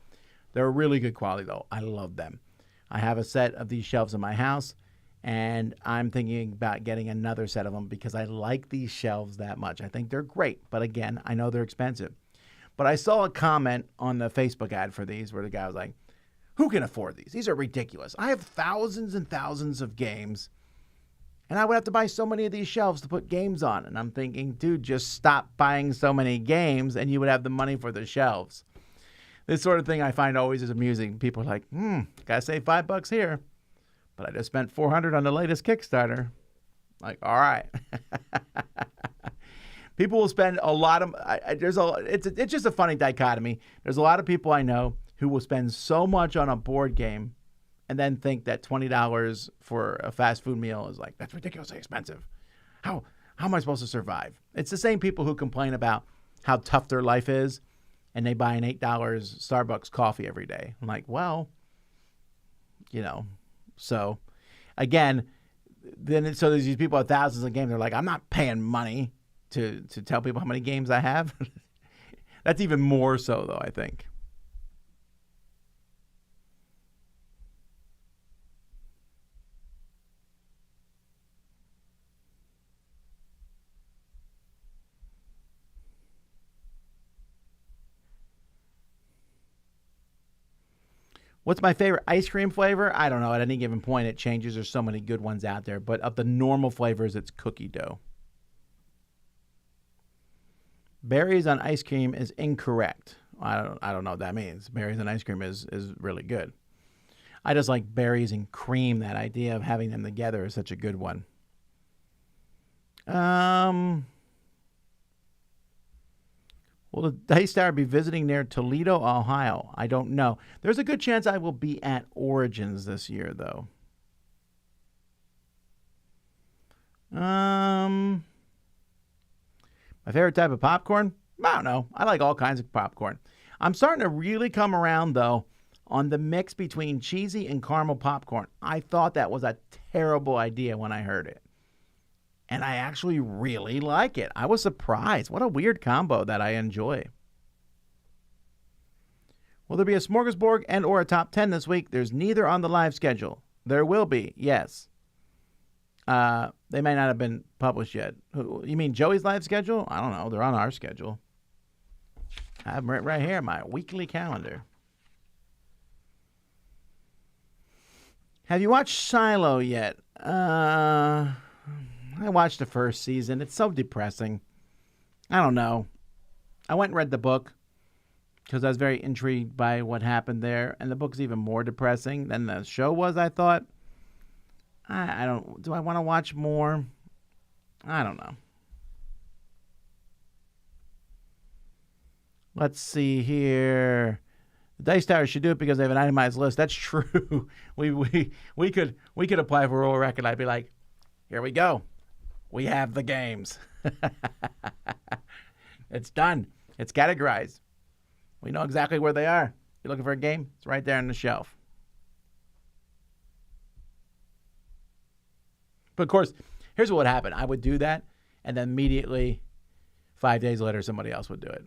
A: They're really good quality, though. I love them. I have a set of these shelves in my house, and I'm thinking about getting another set of them because I like these shelves that much. I think they're great, but again, I know they're expensive. But I saw a comment on the Facebook ad for these where the guy was like, who can afford these? These are ridiculous. I have thousands and thousands of games, and I would have to buy so many of these shelves to put games on. And I'm thinking, dude, just stop buying so many games and you would have the money for the shelves. This sort of thing I find always is amusing. People are like, gotta save $5 here. But I just spent $400 on the latest Kickstarter. Like, all right. People will spend a lot of, it's just a funny dichotomy. There's a lot of people I know who will spend so much on a board game and then think that $20 for a fast food meal is like, that's ridiculously expensive. How am I supposed to survive? It's the same people who complain about how tough their life is and they buy an $8 Starbucks coffee every day. I'm like, well, so again, then so there's these people with thousands of games. They're like, I'm not paying money to tell people how many games I have. That's even more so, though, I think. What's my favorite ice cream flavor? I don't know. At any given point, it changes. There's so many good ones out there. But of the normal flavors, it's cookie dough. Berries on ice cream is incorrect. I don't know what that means. Berries on ice cream is really good. I just like berries and cream. That idea of having them together is such a good one. Will the Dice Tower be visiting near Toledo, Ohio? I don't know. There's a good chance I will be at Origins this year, though. My favorite type of popcorn? I don't know. I like all kinds of popcorn. I'm starting to really come around, though, on the mix between cheesy and caramel popcorn. I thought that was a terrible idea when I heard it. And I actually really like it. I was surprised. What a weird combo that I enjoy. Will there be a smorgasbord and or a top 10 this week? There's neither on the live schedule. There will be, yes. They may not have been published yet. You mean Joey's live schedule? I don't know. They're on our schedule. I have them right here, my weekly calendar. Have you watched Silo yet? I watched the first season. It's so depressing. I don't know. I went and read the book because I was very intrigued by what happened there. And the book's even more depressing than the show was, I thought. I don't... Do I want to watch more? I don't know. Let's see here. The Dice Tower should do it because they have an itemized list. That's true. We could apply for a world record. I'd be like, here we go. We have the games. It's done. It's categorized. We know exactly where they are. You're looking for a game? It's right there on the shelf. But of course, here's what would happen. I would do that, and then immediately, 5 days later, somebody else would do it.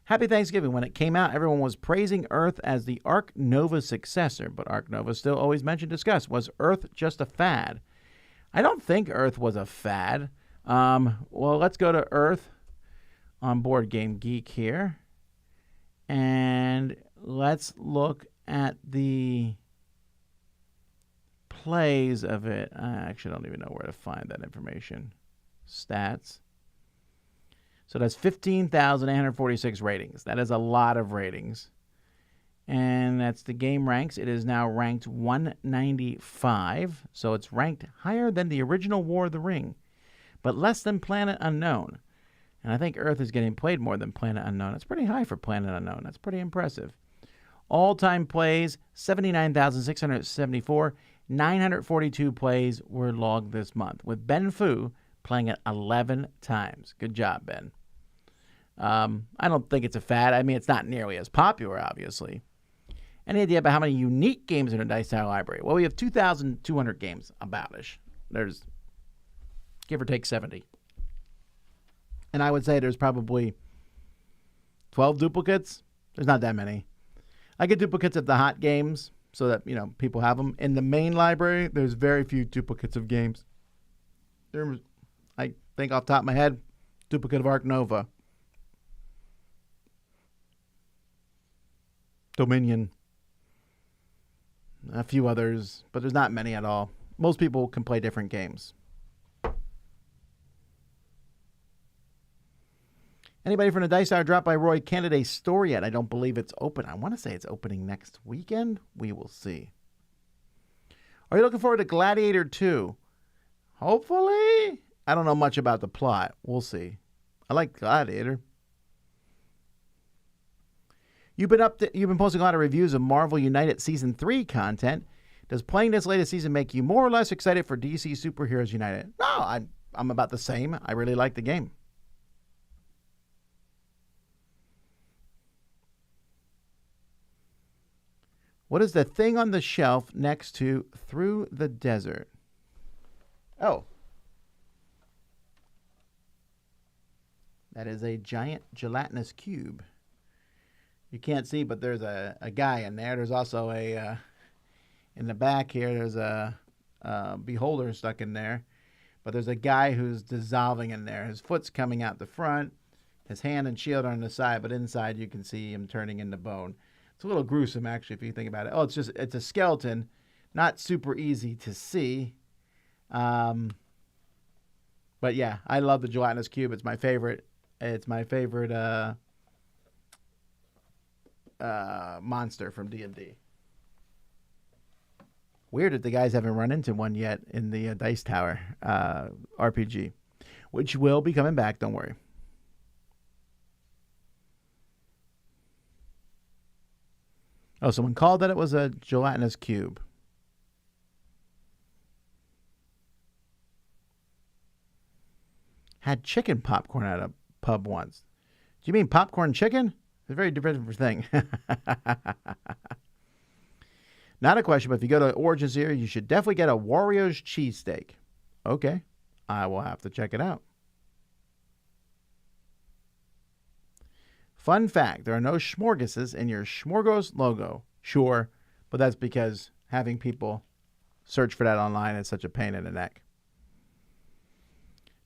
A: Happy Thanksgiving. When it came out, everyone was praising Earth as the Ark Nova successor, but Ark Nova still always mentioned, discussed. Was Earth just a fad? I don't think Earth was a fad. Well, let's go to Earth on Board Game Geek here, and let's look at the plays of it. I actually don't even know where to find that information. Stats. So that's 15,846 ratings. That is a lot of ratings. And that's the game ranks. It is now ranked 195. So it's ranked higher than the original War of the Ring, but less than Planet Unknown. And I think Earth is getting played more than Planet Unknown. That's pretty high for Planet Unknown. That's pretty impressive. All-time plays, 79,674. 942 plays were logged this month, with Ben Fu playing it 11 times. Good job, Ben. I don't think it's a fad. I mean, it's not nearly as popular, obviously. Any idea about how many unique games in a Dice Tower library? Well, we have 2,200 games, about-ish. There's, give or take, 70. And I would say there's probably 12 duplicates. There's not that many. I get duplicates of the hot games so that, people have them. In the main library, there's very few duplicates of games. I think off the top of my head, duplicate of Ark Nova. Dominion. A few others, but there's not many at all. Most people can play different games. Anybody from the Dice Tower dropped by Roy Canada's store yet? I don't believe it's open. I want to say it's opening next weekend. We will see. Are you looking forward to Gladiator 2? Hopefully. I don't know much about the plot. We'll see. I like Gladiator. You've been posting a lot of reviews of Marvel United Season 3 content. Does playing this latest season make you more or less excited for DC Superheroes United? No, I'm about the same. I really like the game. What is the thing on the shelf next to Through the Desert? Oh. That is a giant gelatinous cube. You can't see, but there's a guy in there. There's also a, in the back here, there's a beholder stuck in there. But there's a guy who's dissolving in there. His foot's coming out the front. His hand and shield are on the side, but inside you can see him turning into bone. It's a little gruesome, actually, if you think about it. Oh, it's a skeleton. Not super easy to see. But yeah, I love the gelatinous cube. It's my favorite. It's my favorite monster from D&D. Weird that the guys haven't run into one yet in the Dice Tower RPG, which will be coming back, don't worry. Oh, someone called that it was a gelatinous cube. Had chicken popcorn at a pub once. Do you mean popcorn chicken? It's a very different thing. Not a question, but if you go to Origins here, you should definitely get a Wario's cheesesteak. Okay, I will have to check it out. Fun fact, there are no smorgases in your smorgos logo. Sure, but that's because having people search for that online is such a pain in the neck.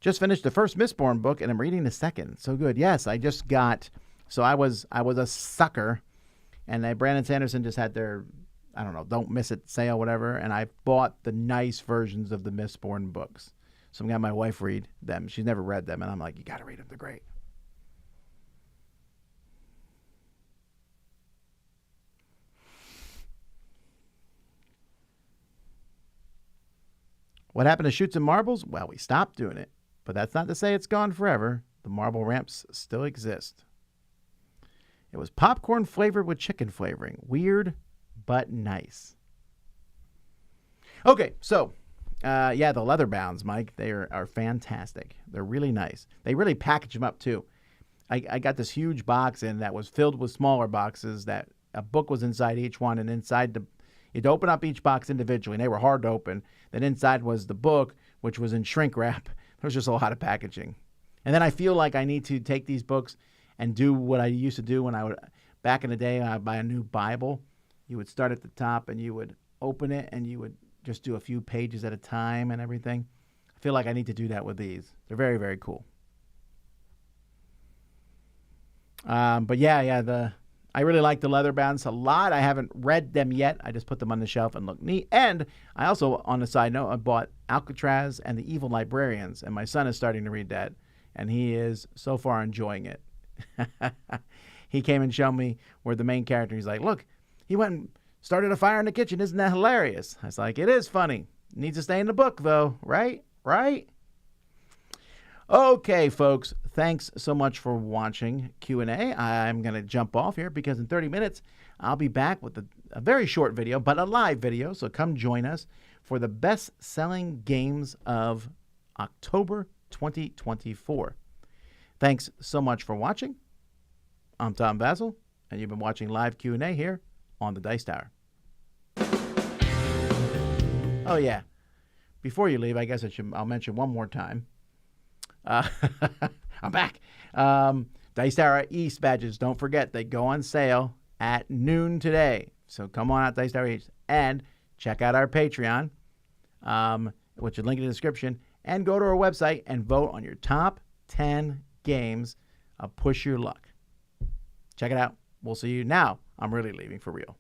A: Just finished the first Mistborn book, and I'm reading the second. So good. Yes, I just got... So I was a sucker, and Brandon Sanderson just had their, I don't know, Don't Miss It sale, whatever, and I bought the nice versions of the Mistborn books. So I'm going to have my wife read them. She's never read them, and I'm like, you got to read them. They're great. What happened to Shoots and Marbles? Well, we stopped doing it, but that's not to say it's gone forever. The marble ramps still exist. It was popcorn flavored with chicken flavoring. Weird, but nice. Okay, so, yeah, the leather bounds, Mike, they are fantastic. They're really nice. They really package them up, too. I got this huge box in that was filled with smaller boxes that a book was inside each one, and inside you'd open up each box individually, and they were hard to open. Then inside was the book, which was in shrink wrap. There was just a lot of packaging. And then I feel like I need to take these books and do what I used to do when I would, back in the day, I'd buy a new Bible. You would start at the top and you would open it and you would just do a few pages at a time and everything. I feel like I need to do that with these. They're very, very cool. But yeah, I really like the leather bounds a lot. I haven't read them yet. I just put them on the shelf and look neat. And I also, on a side note, I bought Alcatraz and the Evil Librarians, and my son is starting to read that, and he is so far enjoying it. He came and showed me where the main character, he's like, look, he went and started a fire in the kitchen. Isn't that hilarious? I was like, it is funny. Needs to stay in the book, though, right? Right? Okay, folks, thanks so much for watching Q&A. I'm going to jump off here because in 30 minutes, I'll be back with a very short video, but a live video. So come join us for the best-selling games of October 2024. Thanks so much for watching. I'm Tom Vasel, and you've been watching live Q&A here on the Dice Tower. Oh, yeah. Before you leave, I guess I'll mention one more time. I'm back. Dice Tower East badges, don't forget, they go on sale at noon today. So come on out, Dice Tower East, and check out our Patreon, which is linked in the description, and go to our website and vote on your top 10 games of Push Your Luck. Check it out. We'll see you now. I'm really leaving for real.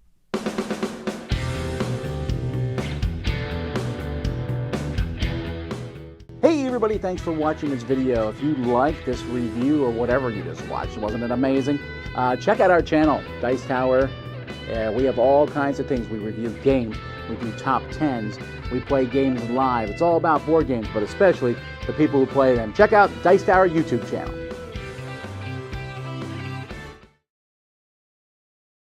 A: Hey everybody, thanks for watching this video. If you like this review or whatever you just watched, wasn't it amazing? Check out our channel, Dice Tower. We have all kinds of things. We review games, we do top 10s, we play games live. It's all about board games, but especially the people who play them. Check out Dice Tower YouTube channel.